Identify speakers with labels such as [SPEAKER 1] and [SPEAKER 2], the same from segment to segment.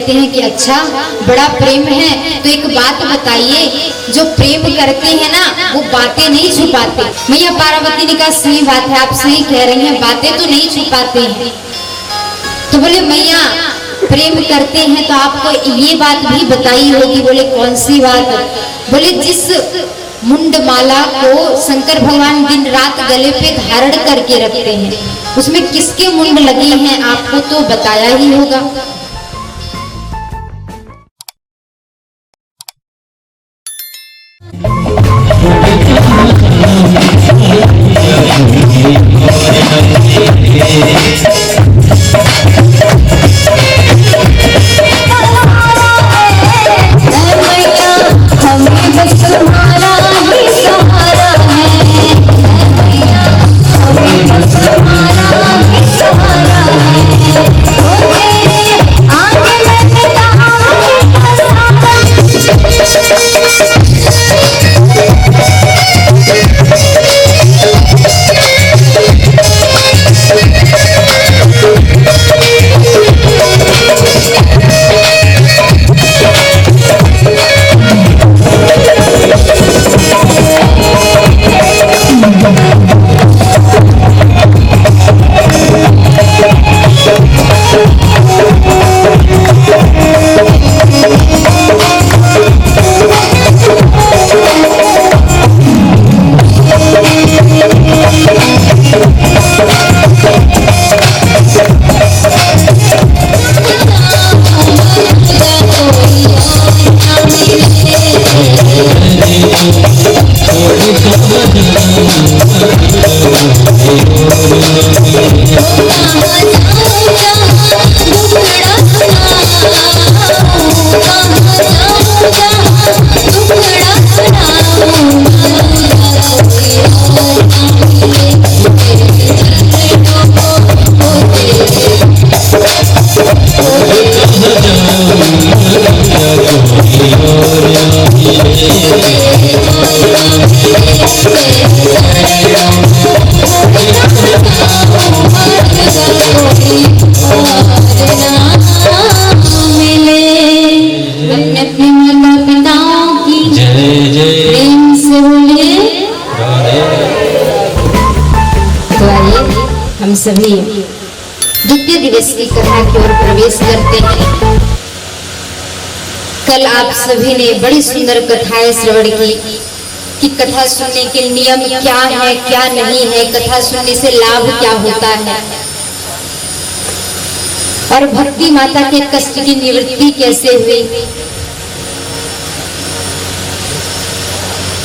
[SPEAKER 1] कहते हैं कि अच्छा बड़ा प्रेम है, तो एक बात बताइए, जो प्रेम करते हैं ना वो बातें नहीं छुपाते। मैया पार्वती ने कहा सही बात है, आप सही कह रही हैं, बातें तो नहीं छुपाते हैं। तो बोले मैया प्रेम करते हैं तो आपको ये बात भी बताई होगी। बोले कौन सी बात? बोले जिस मुंड माला को शंकर भगवान दिन रात गले पे धारण करके रखते हैं, उसमें किसके मुंड लगे हैं आपको तो बताया ही होगा। हम सभी द्वितीय दिवस की कथा की ओर प्रवेश करते हैं। कल आप सभी ने बड़ी सुंदर कथाएं श्रवण की कि कथा सुनने के नियम क्या है क्या नहीं है, कथा सुनने से लाभ क्या होता है और भक्ति माता के कष्ट की निवृत्ति कैसे हुई,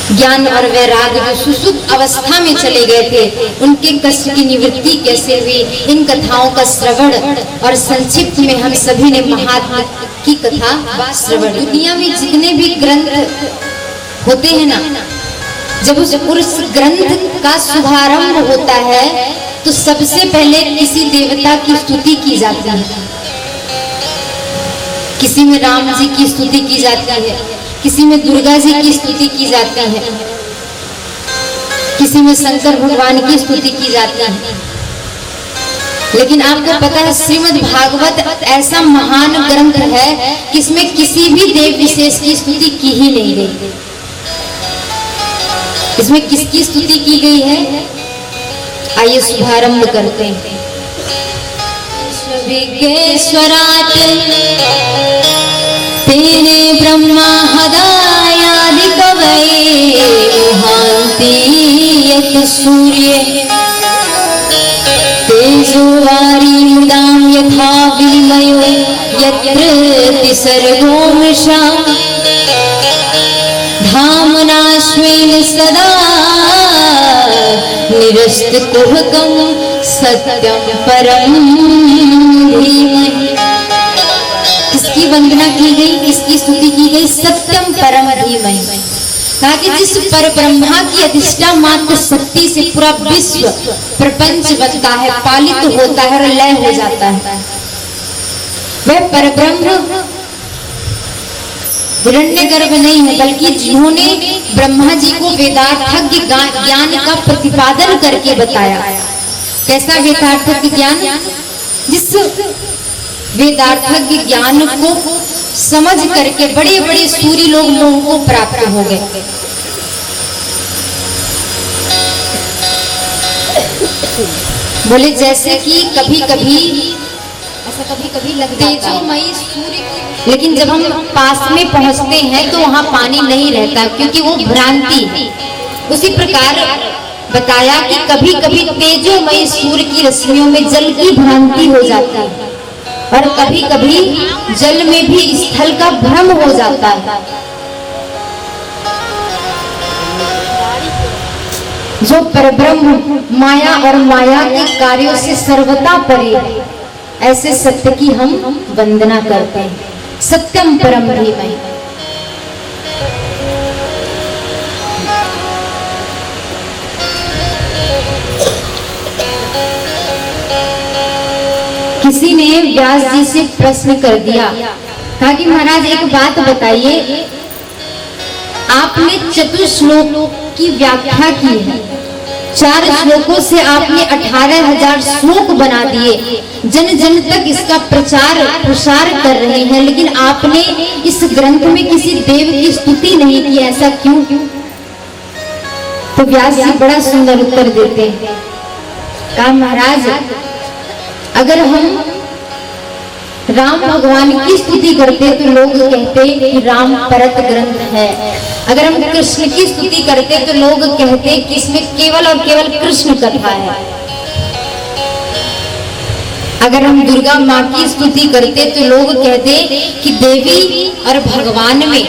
[SPEAKER 1] ज्ञान और वैराग्य जो सुसुप्त अवस्था में चले गए थे उनके कष्ट की निवृत्ति कैसे हुई। इन कथाओं का श्रवण और संक्षिप्त में हम सभी ने महात्मा की कथा श्रवण। दुनिया में जितने भी ग्रंथ होते हैं ना, जब उस ग्रंथ का शुभारंभ होता है तो सबसे पहले किसी देवता की स्तुति की जाती है। किसी में राम जी की स्तुति की जाती है, किसी में दुर्गा जी की स्तुति की जाती है, किसी में शंकर भगवान की स्तुति की जाती है। लेकिन आपको पता है श्रीमद् भागवत ऐसा महान ग्रंथ है कि इसमें किसी भी देव विशेष की स्तुति की ही नहीं गई। इसमें किसकी स्तुति की गई है? आइए शुभारंभ करते हैं। विघ्नेश्वराय तेने ब्रह्मा हृदयादि कवये महान्ति यत् सूर्ये तेजोवारी मुदां यथा विनिमयो यत्र तिसर्गो मृषा धामनाश्वेन सदा निरस्तकुहकं सत्यं परं धीमहि। किसकी वंदना की गई, किसकी स्तुति की गई? सत्यम परम धीमहि। कहा कि जिस पर ब्रह्मा की अधिष्ठा मात्र शक्ति से पूरा विश्व प्रपंच बनता है, पालित होता है और लय हो जाता है, वह परब्रह्म हिरण्यगर्भ नहीं है, बल्कि जिन्होंने ब्रह्मा जी को वेदार्थज्ञ ज्ञान का प्रतिपादन करके बताया। कैसा वेदार्थज्ञ ज्ञान? जिस वेदार्थज्ञ ज्ञान को समझ करके बड़े बड़े सूरी लोग मोह को प्राप्त हो गए। बोले जैसे कि कभी कभी लगता है तेजोमयी सूर्य, लेकिन जब हम पास में पहुंचते हैं तो वहां पानी नहीं रहता क्योंकि वो भ्रांति है। उसी प्रकार बताया कि कभी कभी तेजोमयी सूर्य की रश्मियों में जल की भ्रांति हो जाती है और कभी कभी जल में भी स्थल का भ्रम हो जाता है। जो परब्रह्म माया और माया के कार्यों से सर्वथा परे है, ऐसे सत्य की हम वंदना करते हैं। सत्यम परम धीमहि। किसी ने व्यास जी से प्रश्न कर दिया, कहा कि महाराज एक बात बताइए, आपने चतुश्लोक की व्याख्या की है, 4 श्लोकों से आपने 18,000 श्लोक बना दिए, जन जन तक इसका प्रचार प्रसार कर रहे हैं, लेकिन आपने इस ग्रंथ में किसी देव की स्तुति नहीं की, ऐसा क्यों? तो व्यास जी बड़ा सुंदर उत्तर देते हैं। कहा महाराज, अगर हम राम भगवान की स्तुति करते तो लोग कहते कि राम परत ग्रंथ है। अगर हम कृष्ण की स्तुति करते तो लोग कहते कि इसमें केवल और केवल कृष्ण कथा है। अगर हम दुर्गा माँ की स्तुति करते तो लोग कहते कि देवी और भगवान में,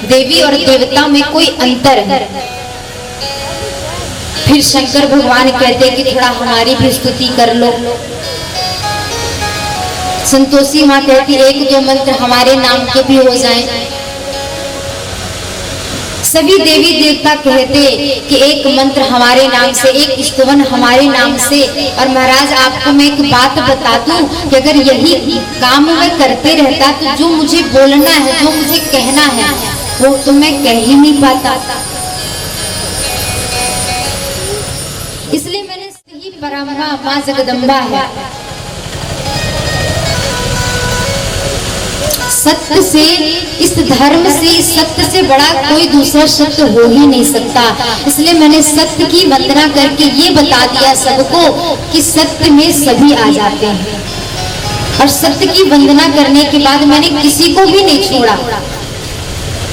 [SPEAKER 1] देवी और देवता में कोई अंतर है। फिर शंकर भगवान कहते कि थोड़ा हमारी भी स्तुति कर लो। संतोषी माँ कहती 1-2 मंत्र हमारे नाम के भी हो जाएं। सभी देवी देवता कहते कि एक मंत्र हमारे नाम से, एक स्तवन हमारे नाम से। और महाराज आपको मैं एक बात बता दूं कि अगर यही काम मैं करते रहता तो जो मुझे बोलना है, जो मुझे कहना है, वो तो मैं कह ही नहीं पाता। इसलिए मैंने सही परंपरा माँ जगदम्बा है, सत्य से, इस धर्म से, इस सत्य से बड़ा कोई दूसरा सत्य हो ही नहीं सकता। इसलिए मैंने सत्य की वंदना करके ये बता दिया सबको कि सत्य में सभी आ जाते हैं। और सत्य की वंदना करने के बाद मैंने किसी को भी नहीं छोड़ा,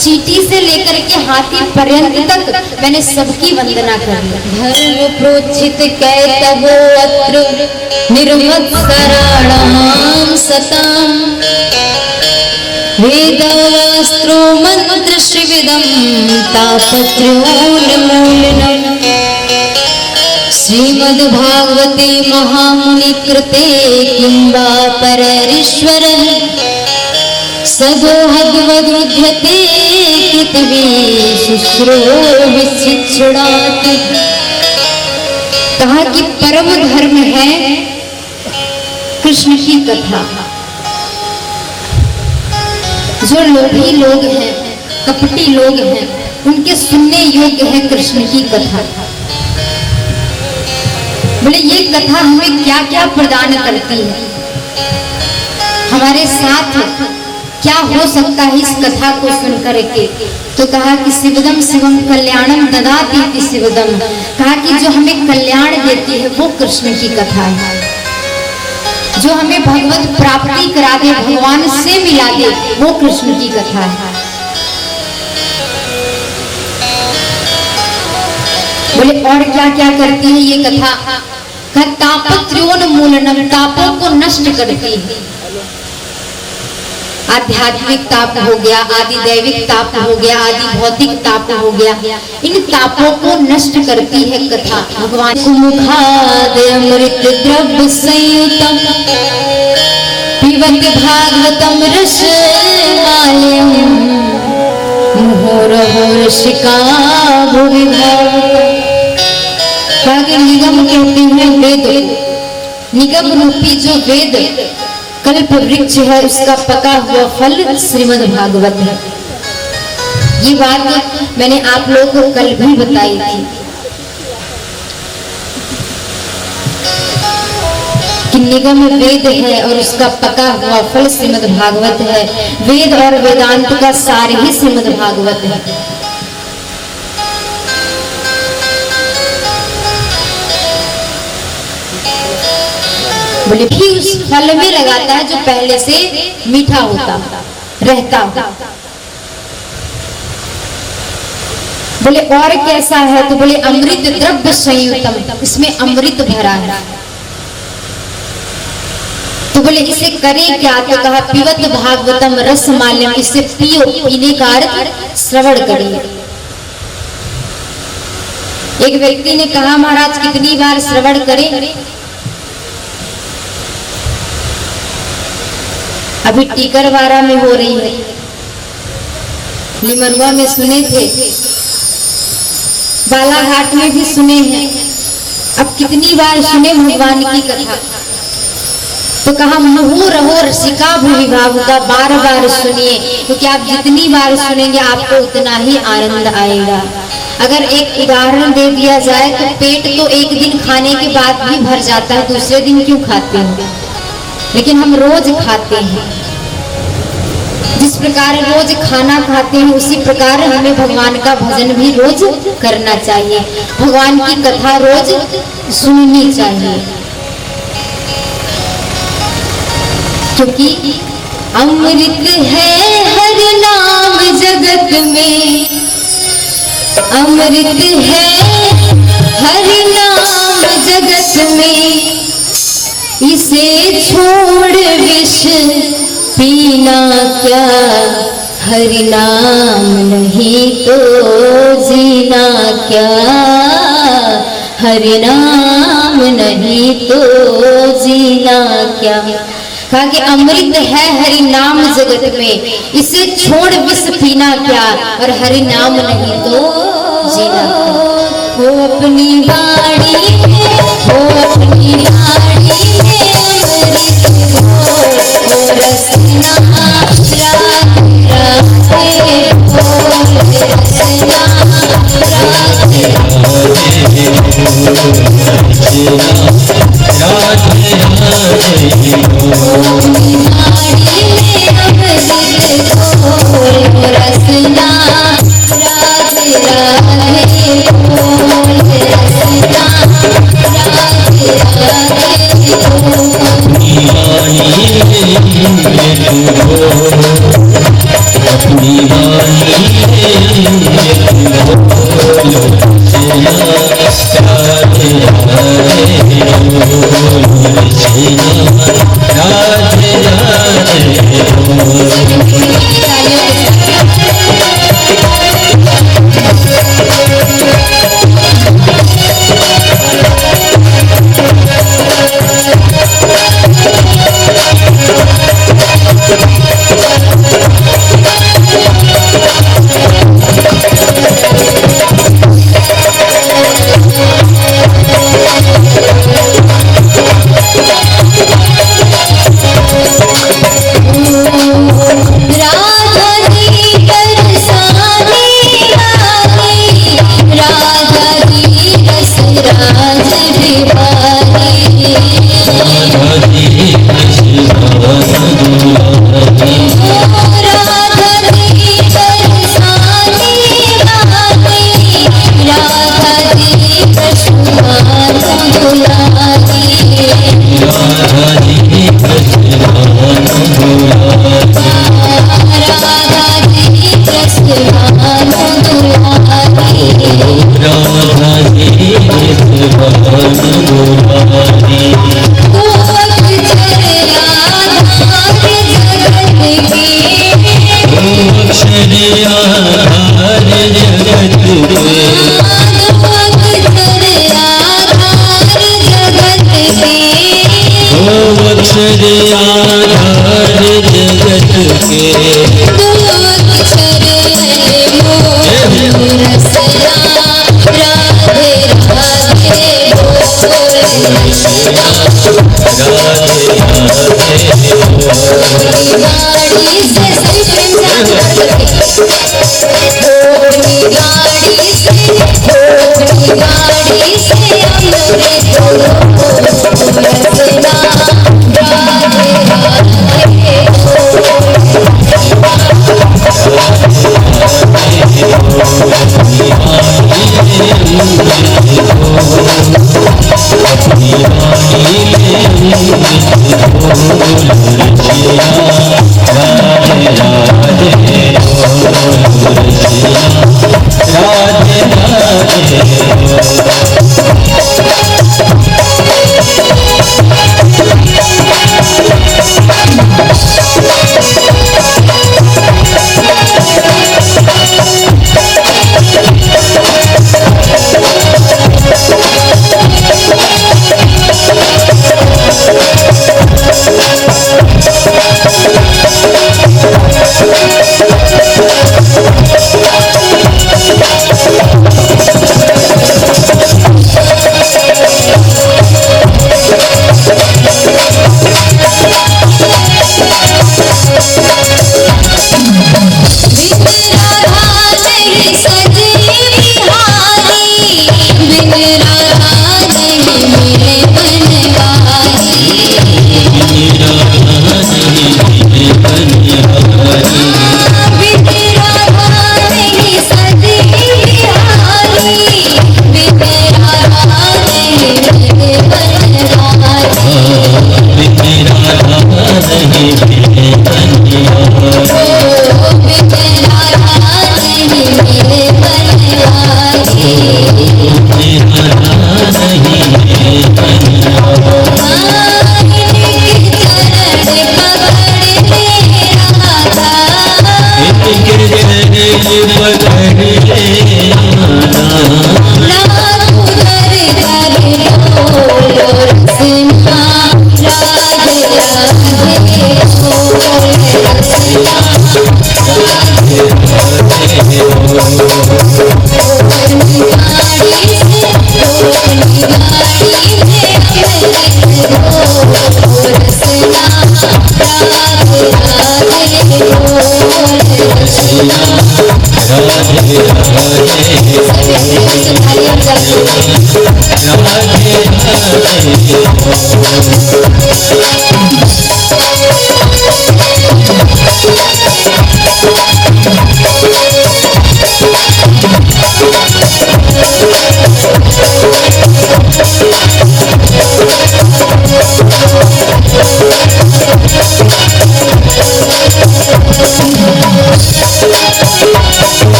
[SPEAKER 1] चींटी से लेकर के हाथी पर्यंत तक मैंने सबकी वंदना कर ली। धर्म प्रोचित कैतवो अत्र निर्वत्सराणाम सताम वेदास्त्रो मंत्र श्रीविदम तापत्र्योन्मूलनम् श्रीमद्भागवते महामुनि कृते किं वा पररीश्वरः सदोहद्वद्रुध्यते कृतवी शुश्रो विचिच्छिणाति। कहा कि परम धर्म है कृष्ण की कथा। जो लोभी लोग हैं, कपटी लोग हैं, उनके सुनने योग्य है कृष्ण की कथा। बोले ये कथा हमें क्या क्या प्रदान करती है, हमारे साथ क्या हो सकता है इस कथा को सुन करके। तो कहा कि शिवदम शिवम कल्याणम ददाति इति शिवदम। कहा कि जो हमें कल्याण देती है वो कृष्ण की कथा है, जो हमें भगवत प्राप्ति करा दे, भगवान से मिला दे, वो कृष्ण की कथा है। बोले और क्या क्या करती है ये कथा? तापत्र्योन्मूलनम, तापों को नष्ट करती है। आध्यात्मिक ताप हो गया, आदि दैविक ताप हो गया, आदि भौतिक ताप हो गया, इन तापों को नष्ट करती है कथा। भगवान मुखाद अमृत द्रव्य संयुतम पिबत भागवतम रस माल्यम मुहुरहो रसिका भुवि भावुकम्। निगम कहते हैं वेद, निगम रूपी जो वेद कल्प वृक्ष है उसका पका हुआ फल श्रीमद् भागवत है। ये बात मैंने आप लोगों को कल भी बताई थी। कि निगम वेद है और उसका पका हुआ फल श्रीमद् भागवत है। वेद और वेदांत का सार ही श्रीमद् भागवत है। बोले भी उस फल में लगाता है जो पहले से मीठा होता रहता। बोले और कैसा है? तो बोले अमृत द्रव्य संयुतम, इसमें अमृत भरा है। तो बोले इसे करे क्या? तो कहा पिबत भागवतम रसमाल्यम, इसे पियो, पीने का अर्थ श्रवण करिए। एक व्यक्ति ने कहा महाराज कितनी बार श्रवण करें? अभी टीकरवारा में हो रही है, निमरुआ में सुने थे, बालाघाट में भी सुने हैं। अब कितनी बार सुने भगवान की कथा? तो कहा मुहु रहो रसिका भूमि भावुका, बार बार सुनिए, क्योंकि आप जितनी बार सुनेंगे आपको उतना ही आनंद आएगा। अगर एक उदाहरण दे दिया जाए तो पेट तो एक दिन खाने के बाद भी भर जाता है, दूसरे दिन क्यों खाते हैं? लेकिन हम रोज खाते हैं। जिस प्रकार रोज खाना खाते हैं उसी प्रकार हमें भगवान का भजन भी रोज करना चाहिए, भगवान की कथा रोज सुननी चाहिए। क्योंकि अमृत है हर नाम जगत में, अमृत है हर नाम जगत में, इसे छोड़ विष पीना क्या, हरि नाम नहीं तो जीना क्या, हरि नाम नहीं तो जीना क्या। कहा कि अमृत है हरि नाम जगत में, इसे छोड़ विष पीना क्या, और हरि नाम नहीं तो जीना क्या। हो अपनी वाणी में, हो अपनी वाणी में अमृत हो रसना, राधे राधे बोल रसना, राधे राधे गाड़ी से अमृत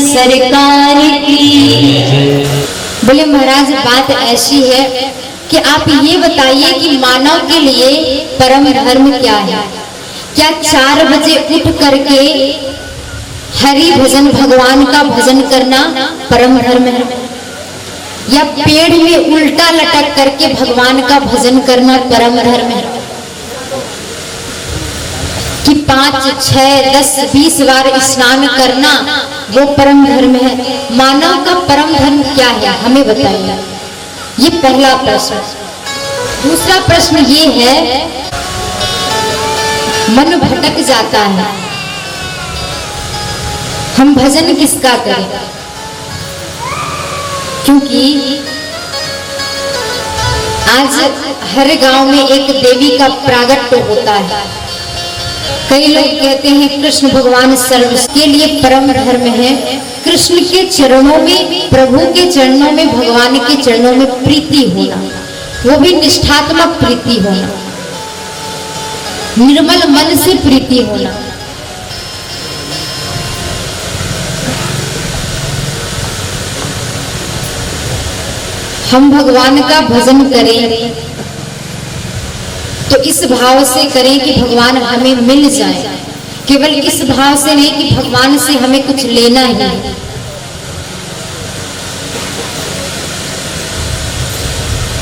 [SPEAKER 1] सरकार की। बोले महाराज बात ऐसी है कि आप ये बताइए कि मानव के लिए परम धर्म क्या है? क्या 4 बजे उठ करके हरि भजन भगवान का भजन करना परम धर्म है, या पेड़ में उल्टा लटक करके भगवान का भजन करना परम धर्म है? कि 5, 6, 10, 20 बार स्नान करना वो परम धर्म है? मानव का परम धर्म क्या है, हमें बताइए। ये पहला प्रश्न। दूसरा प्रश्न ये है, मन भटक जाता है, हम भजन किसका करें? क्योंकि आज हर गांव में एक देवी का प्रागट्य होता है। कई लोग कहते हैं कृष्ण भगवान सर्व के लिए परम धर्म है। कृष्ण के चरणों में, प्रभु के चरणों में, भगवान के चरणों में प्रीति होना, वो भी निष्ठात्मक प्रीति होना, निर्मल मन से प्रीति होना। हम भगवान का भजन करें तो इस भाव से करें कि भगवान हमें मिल जाए, केवल इस भाव से नहीं कि भगवान से हमें कुछ लेना ही है।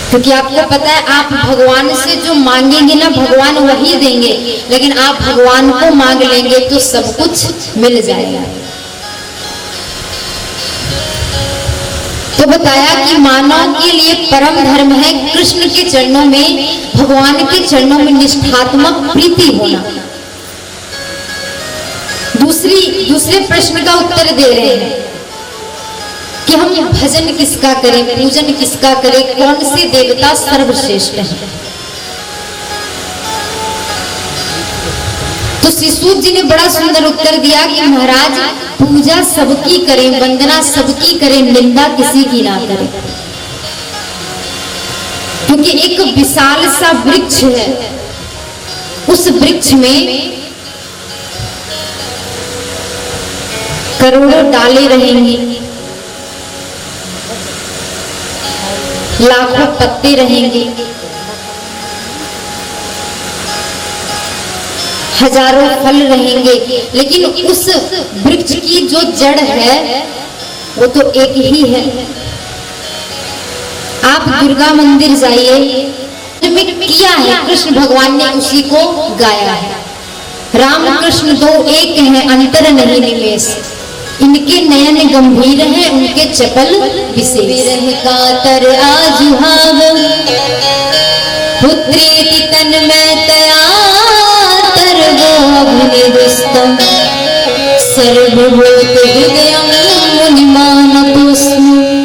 [SPEAKER 1] क्योंकि आपको पता है, आप भगवान से जो मांगेंगे ना, भगवान वही देंगे, लेकिन आप भगवान को मांग लेंगे तो सब कुछ मिल जाएगा। तो बताया कि मानव के लिए परम धर्म है कृष्ण के चरणों में, भगवान के चरणों में निष्ठात्मक प्रीति होना। दूसरे प्रश्न का उत्तर दे रहे हैं कि हम भजन किसका करें, पूजन किसका करें, कौन से देवता सर्वश्रेष्ठ हैं। तो शिशुत जी ने बड़ा सुंदर उत्तर दिया कि महाराज पूजा सबकी करें, वंदना सबकी करें, निंदा किसी की ना करें। क्योंकि एक विशाल सा वृक्ष है, उस वृक्ष में करोड़ों डाले रहेंगी, लाखों पत्ते रहेंगे, हजारों फल रहेंगे, लेकिन उस वृक्ष की जो जड़ है वो तो एक ही है। आप दुर्गा मंदिर जाइए, किया है कृष्ण भगवान ने उसी को गाया है। राम कृष्ण दो एक हैं, अंतर नहीं निमेष, इनके नयन गंभीर हैं, उनके चपल विशेष। कातर आजुहाव पुत्रेति तन्मय तया तरगो अभिनिविष्टम सर्वभूत हृदयं मुनिमानतोऽस्मि।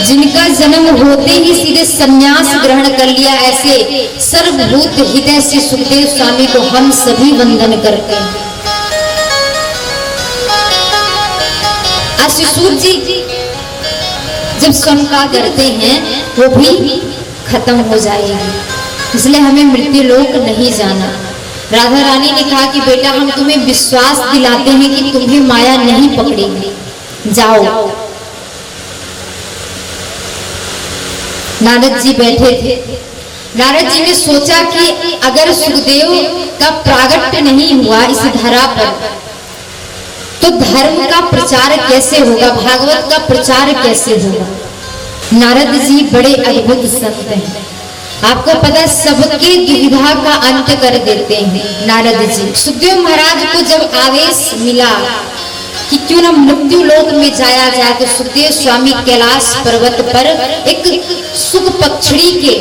[SPEAKER 1] जिनका जन्म होते ही सीधे संन्यास ग्रहण कर लिया, ऐसे सर्वभूत हृदय से सुखदेव स्वामी को हम सभी वंदन करते हैं। शिशुर जी जब स्वर्ग करते हैं वो भी खत्म हो जाएगी, इसलिए हमें मृत्यु लोक नहीं जाना। राधा रानी ने कहा कि बेटा हम तुम्हें विश्वास दिलाते हैं कि तुम्हें माया नहीं पकड़ेगी, जाओ। नारद जी बैठे थे। नारद जी ने सोचा कि अगर सुखदेव का प्रागट्य नहीं हुआ इस धरा पर तो धर्म का प्रचार कैसे होगा, भागवत का प्रचार कैसे होगा। नारद जी बड़े अद्भुत संत हैं। आपको पता है सबके दुविधा का अंत कर देते हैं नारद जी। सुखदेव महाराज को जब आदेश मिला कि क्यों ना मृत्यु लोक में जाया जाए, तो सुखदेव स्वामी कैलाश पर्वत पर एक सुख पक्षड़ी के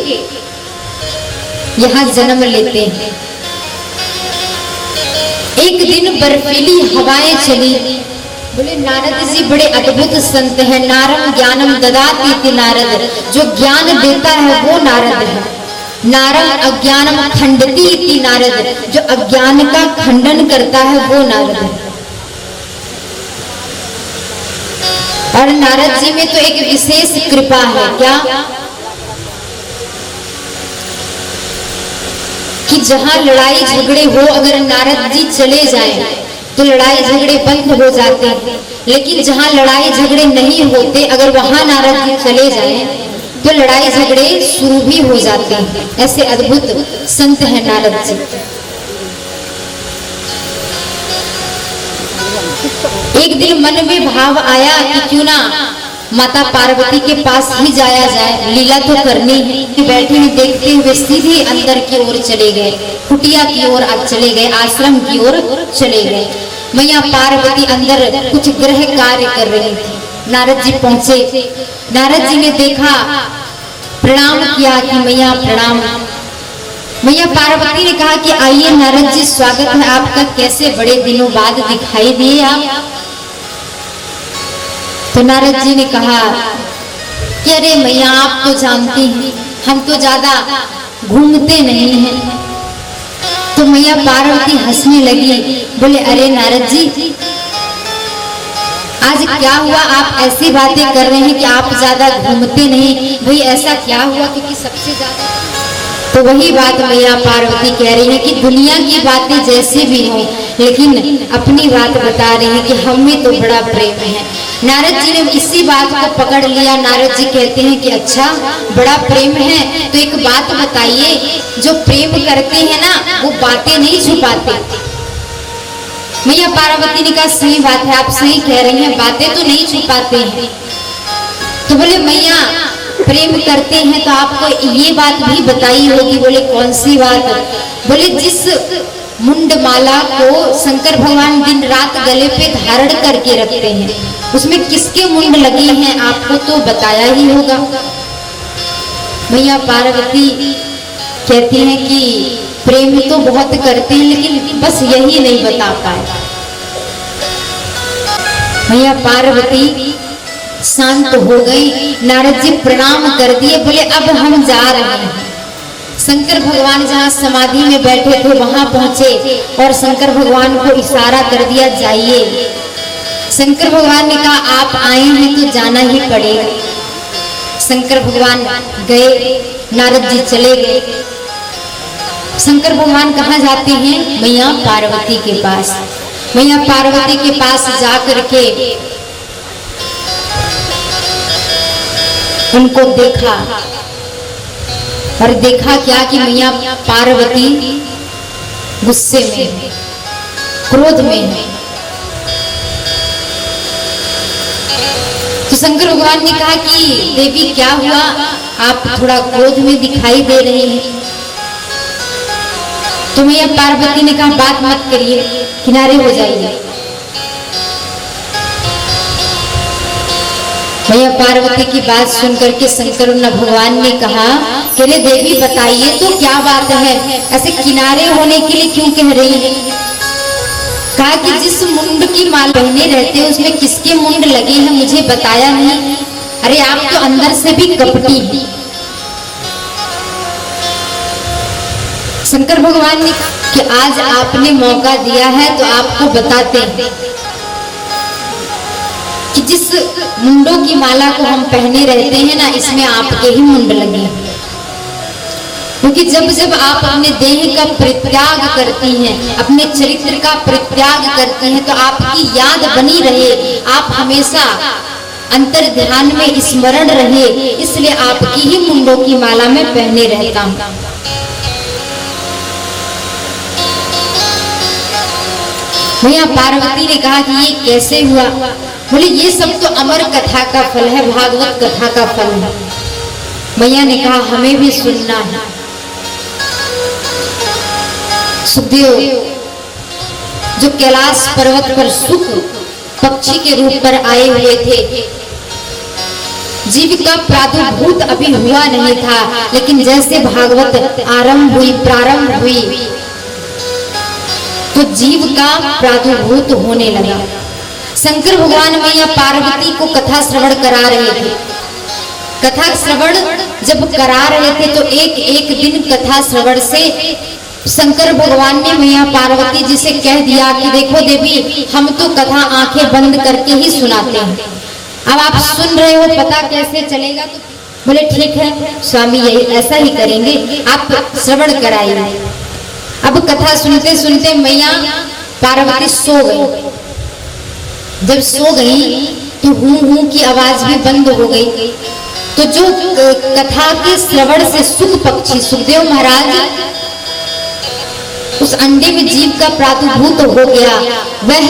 [SPEAKER 1] यहाँ जन्म लेते हैं। एक दिन बर्फीली हवाएं चली, बोले नारद जी बड़े अद्भुत संत हैं। नारम ज्ञानम ददाति इति नारद, जो ज्ञान देता है वो नारद है। नारम अज्ञानम खंडति इति नारद, जो अज्ञान का खंडन करता है वो नारद है। और नारद जी में तो एक विशेष कृपा है, क्या कि जहां लड़ाई झगड़े हो अगर नारद जी चले जाएं तो लड़ाई झगड़े बंद हो जाते हैं, लेकिन जहां लड़ाई झगड़े नहीं होते अगर वहां नारद जी चले जाएं तो लड़ाई झगड़े शुरू भी हो जाते हैं। ऐसे अद्भुत संत हैं नारद जी। एक दिन मन में भाव आया कि क्यों ना माता पार्वती के पास ही जाया जाए, लीला तो करनी है। बैठे ही देखते हुए सीधे अंदर की ओर चले गए, कुटिया की ओर चले गए, आश्रम की ओर चले गए। मैया पार्वती अंदर कुछ गृह कार्य कर रही थी। नारद जी पहुंचे। नारद जी ने देखा, प्रणाम किया कि मैया प्रणाम। मैया पार्वती ने कहा कि आइए नारद जी स्वागत है आपका, कैसे बड़े दिनों बाद दिखाई दिए आप। तो नारद जी ने कहा कि अरे मैया आप तो जानती हैं हम तो ज्यादा घूमते नहीं हैं। तो मैया पार्वती हंसने लगी, बोले अरे नारद जी आज क्या हुआ, आप ऐसी बातें कर रहे हैं कि आप ज्यादा घूमते नहीं, भाई ऐसा क्या हुआ क्योंकि सबसे ज्यादा। तो वही बात मैया पार्वती कह रही है कि दुनिया की बातें जैसी भी हो लेकिन अपनी बात बता रही है कि हम में तो बड़ा प्रेम है। नारद जी ने इसी बात को पकड़ लिया। नारद जी कहते हैं कि अच्छा बड़ा प्रेम है, तो एक बात बताइए, जो प्रेम करते हैं ना वो बातें नहीं छुपाते। मैया पार्वती ने कहा सही बात है, आप सही कह रही हैं, बातें तो नहीं छुपाते हैं। तो बोले मैया प्रेम करते हैं तो आपको ये बात भी बताई होगी। बोले कौन सी बात। बोले जिस मुंडमाला को शंकर भगवान दिन रात गले पे धारण करके रखते हैं उसमें किसके मुंड लगे हैं आपको तो बताया ही होगा। मैया पार्वती कहती हैं कि प्रेम तो बहुत करते हैं लेकिन बस यही नहीं बता पाए। मैया पार्वती शांत हो गई। नारद जी प्रणाम कर दिए, बोले अब हम जा रहे हैं। शंकर भगवान जहाँ समाधि में बैठे थे वहां पहुंचे और शंकर भगवान को इशारा कर दिया, जाइए। शंकर भगवान ने कहा आप आए हैं तो जाना ही पड़ेगा। शंकर भगवान गए, नारद जी चले गए। शंकर भगवान कहाँ जाते हैं? मैया पार्वती के पास। मैया पार्वती के पास जाकर के उनको देखा और देखा क्या कि मैया पार्वती गुस्से में, क्रोध में है। तो शंकर भगवान ने कहा कि देवी क्या हुआ, आप थोड़ा क्रोध में दिखाई दे रही हैं। तो मैया पार्वती ने कहा बात मत करिए, किनारे हो जाइए। मैया पार्वती की बात सुनकर के शंकर भगवान ने कहा कि अरे देवी बताइए तो क्या बात है, ऐसे किनारे होने के लिए क्यों कह रही है? कहा कि जिस मुंड की माला पहने रहते हैं उसमें किसके मुंड लगे हैं मुझे बताया नहीं। अरे आप तो अंदर से भी कपटी हैं। शंकर भगवान ने कि आज आपने मौका दिया है तो आपको बताते हैं कि जिस मुंडों की माला को हम पहने रहते हैं ना, इसमें आपके ही मुंड लगे। क्योंकि जब जब आप अपने देह का परित्याग करती हैं, अपने चरित्र का परित्याग करती हैं, तो आपकी याद बनी रहे, आप हमेशा अंतर ध्यान में स्मरण रहे, इसलिए आपकी ही मुंडों की माला में पहने रहता हूं। मैया पार्वती ने कहा कि ये कैसे हुआ? बोले ये सब तो अमर कथा का फल है, भागवत कथा का फल है। मैया ने कहा हमें भी सुनना है। सुखदेव जो कैलाश पर्वत पर सुख पक्षी के रूप पर आए हुए थे, जीव का प्रादुर्भूत अभी हुआ नहीं था, लेकिन जैसे भागवत आरंभ हुई, प्रारंभ हुई, तो जीव का प्रादुर्भूत होने लगा। शंकर भगवान मैया पार्वती को कथा श्रवण करा रहे थे। कथा श्रवण जब करा रहे थे तो एक एक दिन कथा श्रवण से शंकर भगवान ने मैया पार्वती जी से कह दिया कि देखो देवी, हम तो कथा आंखें बंद करके ही सुनाते हैं, अब आप सुन रहे हो, पता कैसे चलेगा? तो बोले ठीक है स्वामी, यही ऐसा ही करेंगे, आप श्रवण कराइए। अब कथा सुनते सुनते मैया पार्वती सो गई। जब सो गई तो हूं हूं की आवाज भी बंद हो गई। तो जो कथा के श्रवण से सुख पक्षी सुखदेव महाराज उस अंडे में जीव का प्रादुर्भूत हो गया, वह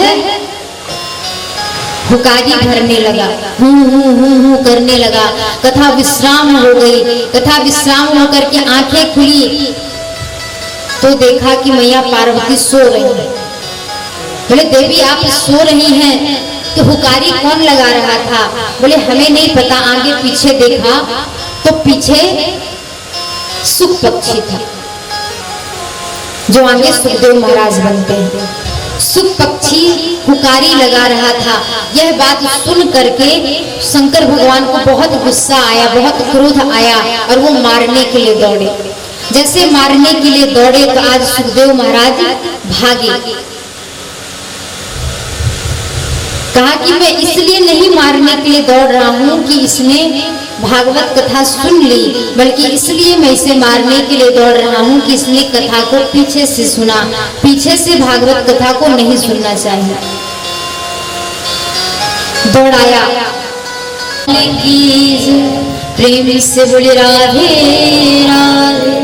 [SPEAKER 1] हुकारी भरने लगा, हूं करने लगा। कथा विश्राम हो गई। कथा विश्राम होकर के आंखें खुली तो देखा कि मैया पार्वती सो रही है। बोले देवी आप सो रही हैं तो हुकारी कौन लगा रहा था? बोले हमें नहीं पता। आगे पीछे देखा तो पीछे सुख पक्षी था, जो आगे सुखदेव महाराज बनते हैं। सुख पक्षी हुकारी लगा रहा था। यह बात सुन करके शंकर भगवान को बहुत गुस्सा आया, बहुत क्रोध आया और वो मारने के लिए दौड़े। जैसे मारने के लिए दौड़े तो आज सुखदेव महाराज भागे। कहा कि मैं इसलिए नहीं मारने के लिए दौड़ रहा हूं कि इसने भागवत कथा सुन ली, बल्कि इसलिए मैं इसे मारने के लिए दौड़ रहा हूं कि इसने कथा को पीछे से सुना। पीछे से भागवत कथा को नहीं सुनना चाहिए। दौड़ाया। प्रेम से बोले राधे राधे।